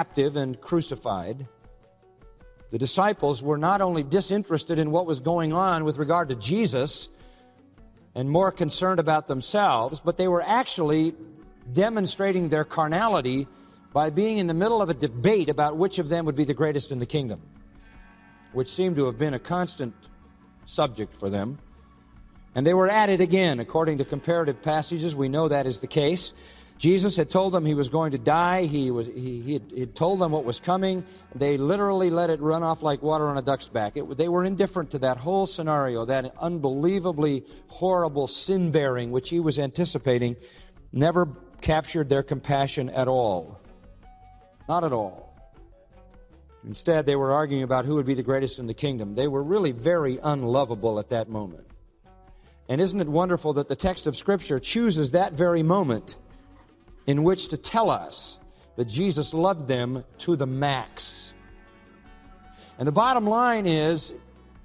captive and crucified, the disciples were not only disinterested in what was going on with regard to Jesus and more concerned about themselves, but they were actually demonstrating their carnality by being in the middle of a debate about which of them would be the greatest in the kingdom, which seemed to have been a constant subject for them. And they were at it again. According to comparative passages, we know that is the case. Jesus had told them he was going to die. He had told them what was coming. They literally let it run off like water on a duck's back. They were indifferent to that whole scenario, that unbelievably horrible sin-bearing which he was anticipating, never captured their compassion at all. Not at all. Instead, they were arguing about who would be the greatest in the kingdom. They were really very unlovable at that moment. And isn't it wonderful that the text of Scripture chooses that very moment in which to tell us that Jesus loved them to the max. And the bottom line is,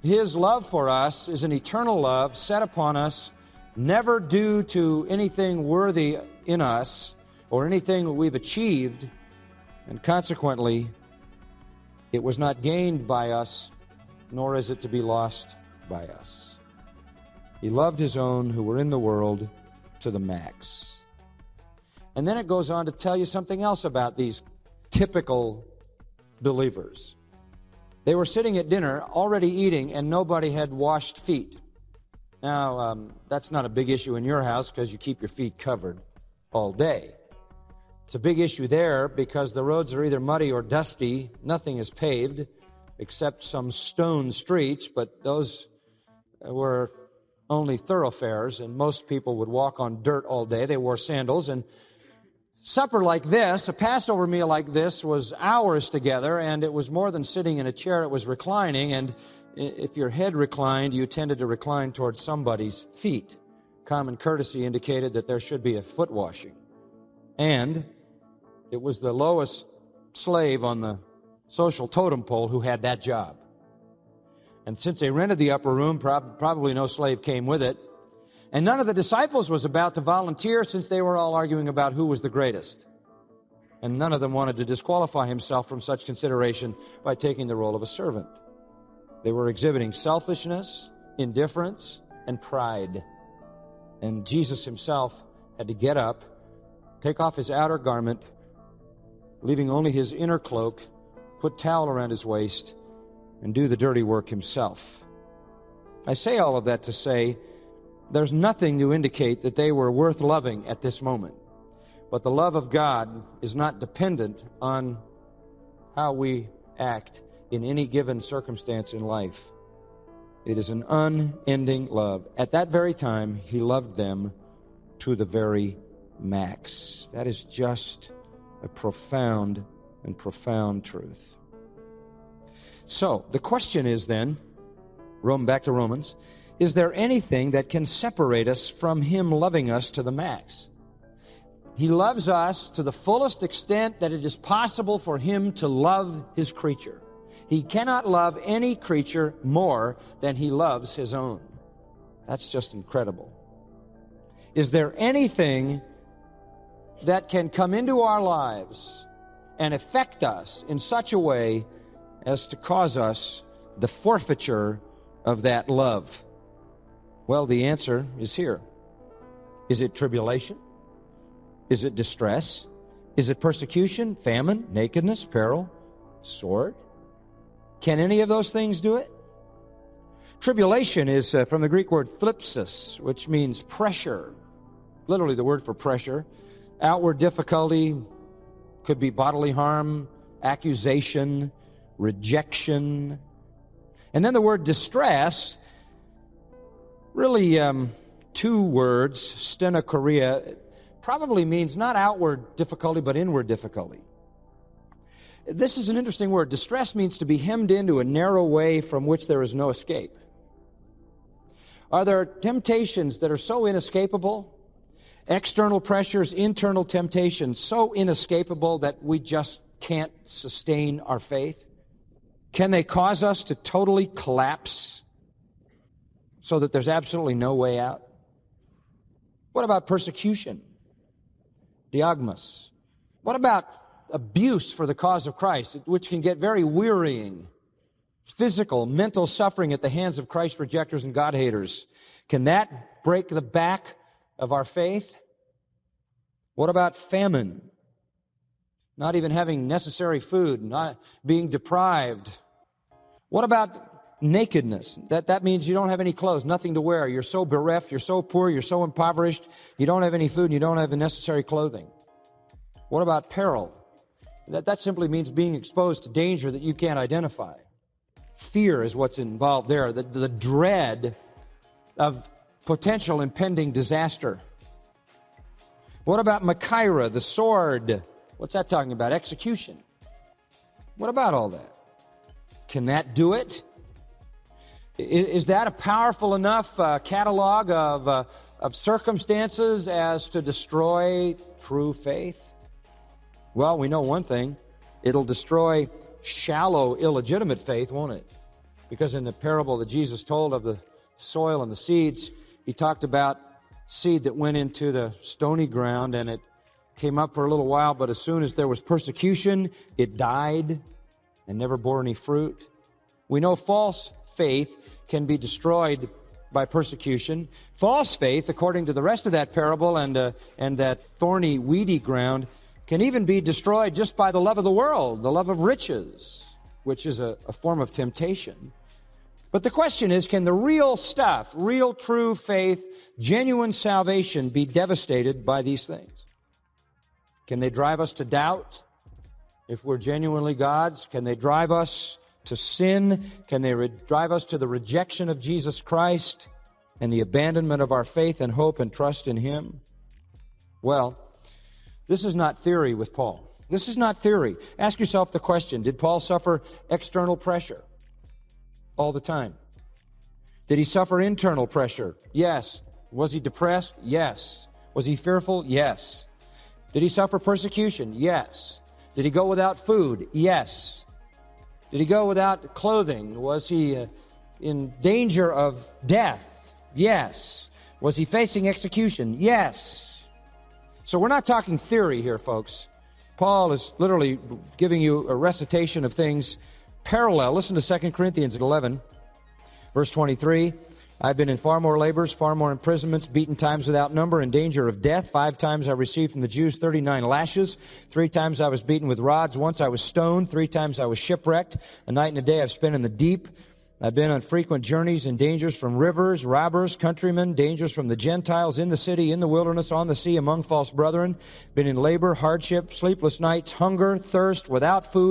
his love for us is an eternal love set upon us, never due to anything worthy in us or anything that we've achieved, and consequently, it was not gained by us, nor is it to be lost by us. He loved his own who were in the world to the max. And then it goes on to tell you something else about these typical believers. They were sitting at dinner, already eating, and nobody had washed feet. Now, that's not a big issue in your house because you keep your feet covered all day. It's a big issue there because the roads are either muddy or dusty. Nothing is paved except some stone streets, but those were only thoroughfares, and most people would walk on dirt all day. They wore sandals, and supper like this, a Passover meal like this, was hours together, and it was more than sitting in a chair. It was reclining, and if your head reclined, you tended to recline towards somebody's feet. Common courtesy indicated that there should be a foot washing. And it was the lowest slave on the social totem pole who had that job. And since they rented the upper room, probably no slave came with it. And none of the disciples was about to volunteer since they were all arguing about who was the greatest. And none of them wanted to disqualify himself from such consideration by taking the role of a servant. They were exhibiting selfishness, indifference, and pride. And Jesus himself had to get up, take off his outer garment, leaving only his inner cloak, put towel around his waist, and do the dirty work himself. I say all of that to say there's nothing to indicate that they were worth loving at this moment. But the love of God is not dependent on how we act in any given circumstance in life. It is an unending love. At that very time, he loved them to the very max. That is just a profound and profound truth. So, the question is then, back to Romans, is there anything that can separate us from him loving us to the max? He loves us to the fullest extent that it is possible for him to love his creature. He cannot love any creature more than he loves his own. That's just incredible. Is there anything that can come into our lives and affect us in such a way as to cause us the forfeiture of that love? Well, the answer is here. Is it tribulation? Is it distress? Is it persecution, famine, nakedness, peril, sword? Can any of those things do it? Tribulation is from the Greek word thlipsis, which means pressure. Literally the word for pressure. Outward difficulty, could be bodily harm, accusation, rejection. And then the word distress, really two words, stenochoria, probably means not outward difficulty, but inward difficulty. This is an interesting word. Distress means to be hemmed into a narrow way from which there is no escape. Are there temptations that are so inescapable? External pressures, internal temptations, so inescapable that we just can't sustain our faith? Can they cause us to totally collapse so that there's absolutely no way out? What about persecution? Diagmas. What about abuse for the cause of Christ, which can get very wearying. Physical, mental suffering at the hands of Christ rejectors and God haters. Can that break the back of our faith? What about famine? Not even having necessary food, not being deprived. What about nakedness? That means you don't have any clothes, nothing to wear. You're so bereft, you're so poor, you're so impoverished, you don't have any food and you don't have the necessary clothing. What about peril? That simply means being exposed to danger that you can't identify. Fear is what's involved there, the dread of potential impending disaster. What about Macarthur, the sword? What's that talking about? Execution. What about all that? Can that do it? Is that a powerful enough catalog of circumstances as to destroy true faith? Well, we know one thing. It'll destroy shallow, illegitimate faith, won't it? Because in the parable that Jesus told of the soil and the seeds, he talked about seed that went into the stony ground and it came up for a little while, but as soon as there was persecution, it died and never bore any fruit. We know false faith can be destroyed by persecution. False faith, according to the rest of that parable and that thorny, weedy ground, can even be destroyed just by the love of the world, the love of riches, which is a form of temptation. But the question is, can the real stuff, real true faith, genuine salvation be devastated by these things? Can they drive us to doubt if we're genuinely God's? Can they drive us to sin? Can they drive us to the rejection of Jesus Christ and the abandonment of our faith and hope and trust in Him? Well, this is not theory with Paul. This is not theory. Ask yourself the question, did Paul suffer external pressure all the time? Did he suffer internal pressure? Yes. Was he depressed? Yes. Was he fearful? Yes. Did he suffer persecution? Yes. Did he go without food? Yes. Did he go without clothing? Was he in danger of death? Yes. Was he facing execution? Yes. So we're not talking theory here, folks. Paul is literally giving you a recitation of things parallel. Listen to 2 Corinthians 11, verse 23. I've been in far more labors, far more imprisonments, beaten times without number, in danger of death. 5 times I received from the Jews 39 lashes. 3 times I was beaten with rods. Once I was stoned. 3 times I was shipwrecked. A night and a day I've spent in the deep. I've been on frequent journeys and dangers from rivers, robbers, countrymen, dangers from the Gentiles, in the city, in the wilderness, on the sea, among false brethren. Been in labor, hardship, sleepless nights, hunger, thirst, without food.